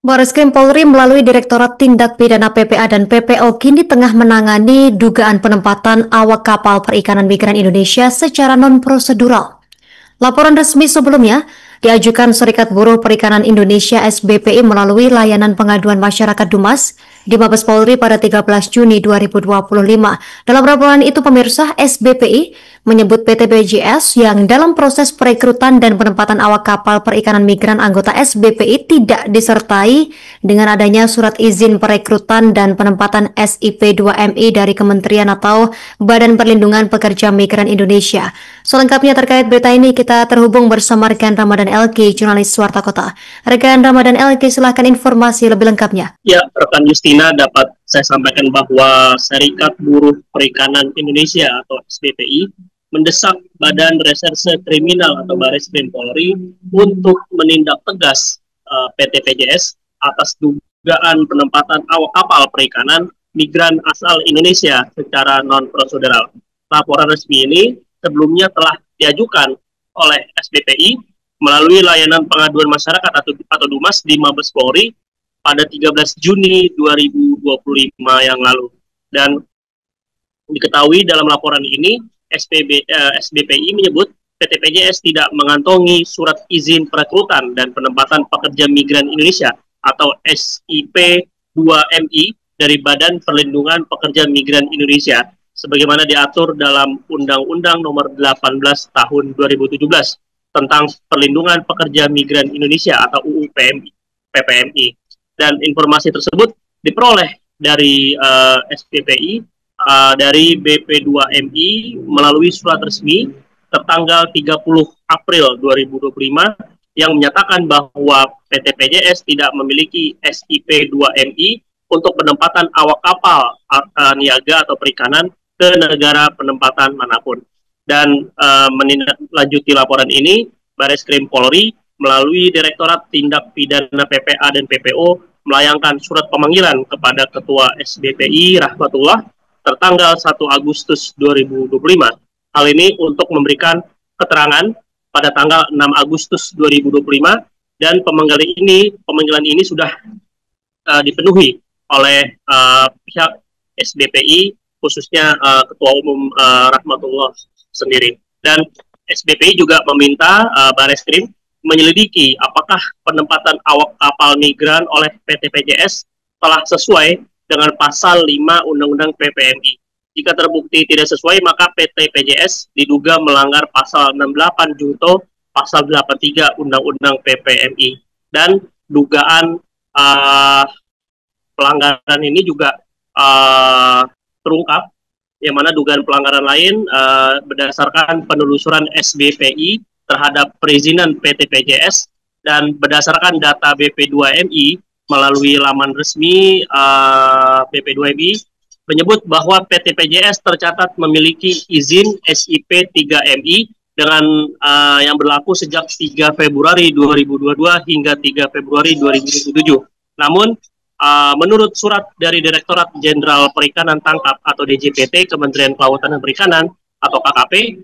Bareskrim Polri melalui Direktorat Tindak Pidana PPA dan PPO kini tengah menangani dugaan penempatan awak kapal perikanan migran Indonesia secara non-prosedural. Laporan resmi sebelumnya diajukan Serikat Buruh Perikanan Indonesia (SBPI) melalui layanan pengaduan masyarakat Dumas di Mabes Polri pada 13 Juni 2025. Dalam laporan itu, pemirsa, SBPI menyebut PT BJS yang dalam proses perekrutan dan penempatan awak kapal perikanan migran anggota SBPI tidak disertai dengan adanya surat izin perekrutan dan penempatan SIP 2MI dari Kementerian atau Badan Perlindungan Pekerja Migran Indonesia. Selengkapnya terkait berita ini kita terhubung bersama rekan Ramadan LK, jurnalis Warta Kota. Rekan Ramadan LK, silahkan informasi lebih lengkapnya. Ya, rekan Justina, dapat saya sampaikan bahwa Serikat Buruh Perikanan Indonesia atau SBPI mendesak Badan Reserse Kriminal atau Bareskrim Polri untuk menindak tegas PT PJS atas dugaan penempatan awak kapal perikanan migran asal Indonesia secara non-prosedural. Laporan resmi ini sebelumnya telah diajukan oleh SBPI melalui layanan pengaduan masyarakat atau Dumas di Mabes Polri pada 13 Juni 2025 yang lalu. Dan diketahui dalam laporan ini SBPI menyebut PT PJS tidak mengantongi surat izin perekrutan dan penempatan pekerja migran Indonesia atau SIP 2MI dari Badan Perlindungan Pekerja Migran Indonesia sebagaimana diatur dalam Undang-Undang Nomor 18 Tahun 2017 tentang Perlindungan Pekerja Migran Indonesia atau UU PPMI. Dan informasi tersebut diperoleh dari SBPI dari BP2MI melalui surat resmi tertanggal 30 April 2025 yang menyatakan bahwa PT PJS tidak memiliki SIP 2MI untuk penempatan awak kapal niaga atau perikanan ke negara penempatan manapun. Dan menindaklanjuti laporan ini, Bareskrim Polri melalui Direktorat Tindak Pidana PPA dan PPO melayangkan surat pemanggilan kepada Ketua SBPI Rahmatullah tertanggal 1 Agustus 2025. Hal ini untuk memberikan keterangan pada tanggal 6 Agustus 2025 dan pemanggilan ini sudah dipenuhi oleh pihak SBPI khususnya Ketua Umum Rahmatullah sendiri. Dan SBPI juga meminta Bareskrim menyelidiki apakah penempatan awak kapal migran oleh PT PJS telah sesuai dengan pasal 5 Undang-Undang PPMI. Jika terbukti tidak sesuai, maka PT PJS diduga melanggar pasal 68 junto pasal 83 Undang-Undang PPMI. Dan dugaan pelanggaran ini juga terungkap, yang mana dugaan pelanggaran lain berdasarkan penelusuran SBPI terhadap perizinan PT PJS dan berdasarkan data BP2MI melalui laman resmi BP2MI menyebut bahwa PT PJS tercatat memiliki izin SIP 3MI dengan yang berlaku sejak 3 Februari 2022 hingga 3 Februari 2027. Namun menurut surat dari Direktorat Jenderal Perikanan Tangkap atau DJPT Kementerian Kelautan dan Perikanan atau KKP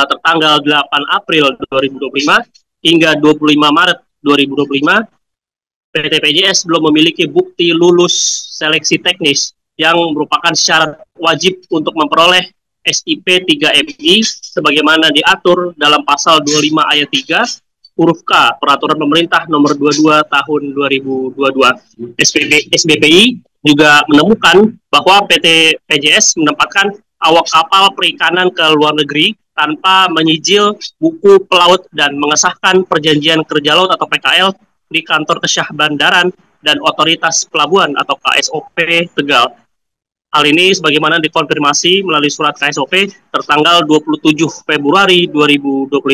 tertanggal 8 April 2025 hingga 25 Maret 2025, PT PJS belum memiliki bukti lulus seleksi teknis yang merupakan syarat wajib untuk memperoleh SIP 3MI sebagaimana diatur dalam pasal 25 ayat 3 huruf K Peraturan Pemerintah Nomor 22 Tahun 2022. SBPI juga menemukan bahwa PT PJS menempatkan awak kapal perikanan ke luar negeri tanpa menyijil buku pelaut dan mengesahkan perjanjian kerja laut atau PKL di kantor Kesyah Bandaran dan Otoritas Pelabuhan atau KSOP Tegal. Hal ini sebagaimana dikonfirmasi melalui surat KSOP tertanggal 27 Februari 2025.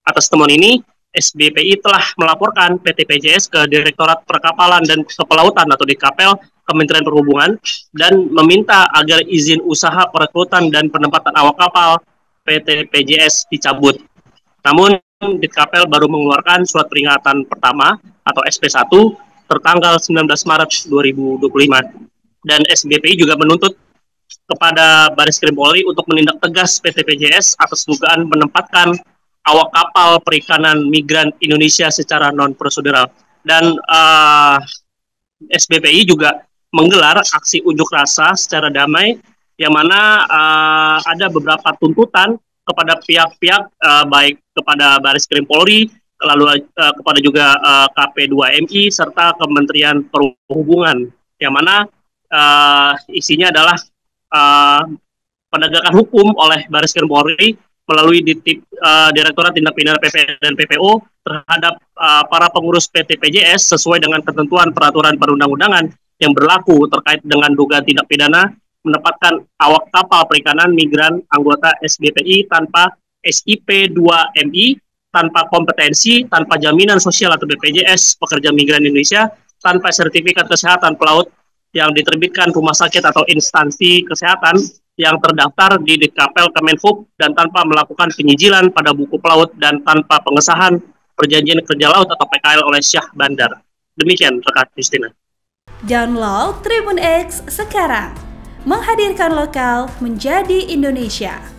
Atas temuan ini, SBPI telah melaporkan PT PJS ke Direktorat Perkapalan dan Kepelautan atau DKPL Kementerian Perhubungan dan meminta agar izin usaha perekrutan dan penempatan awak kapal PT PJS dicabut. Namun DKPL baru mengeluarkan surat peringatan pertama atau SP1 tertanggal 19 Maret 2025. Dan SBPI juga menuntut kepada Bareskrim Polri untuk menindak tegas PT PJS atas dugaan menempatkan awak kapal perikanan migran Indonesia secara non-prosedural. Dan SBPI juga menggelar aksi unjuk rasa secara damai, yang mana ada beberapa tuntutan kepada pihak-pihak, baik kepada Baris Krim Polri, lalu kepada juga KP2MI serta Kementerian Perhubungan, yang mana isinya adalah penegakan hukum oleh Baris Krim Polri melalui Direktorat Tindak Pidana PPA dan PPO terhadap para pengurus PT PJS sesuai dengan ketentuan peraturan perundang-undangan yang berlaku terkait dengan dugaan tindak pidana menempatkan awak kapal perikanan migran anggota SBPI tanpa SIP 2MI, tanpa kompetensi, tanpa jaminan sosial atau BPJS pekerja migran Indonesia, tanpa sertifikat kesehatan pelaut yang diterbitkan rumah sakit atau instansi kesehatan yang terdaftar di Dikapel Kemenhub, dan tanpa melakukan penyijilan pada buku pelaut, dan tanpa pengesahan perjanjian kerja laut atau PKL oleh Syah Bandar. Demikian rekan Justina. Download Tribun X sekarang, menghadirkan lokal menjadi Indonesia.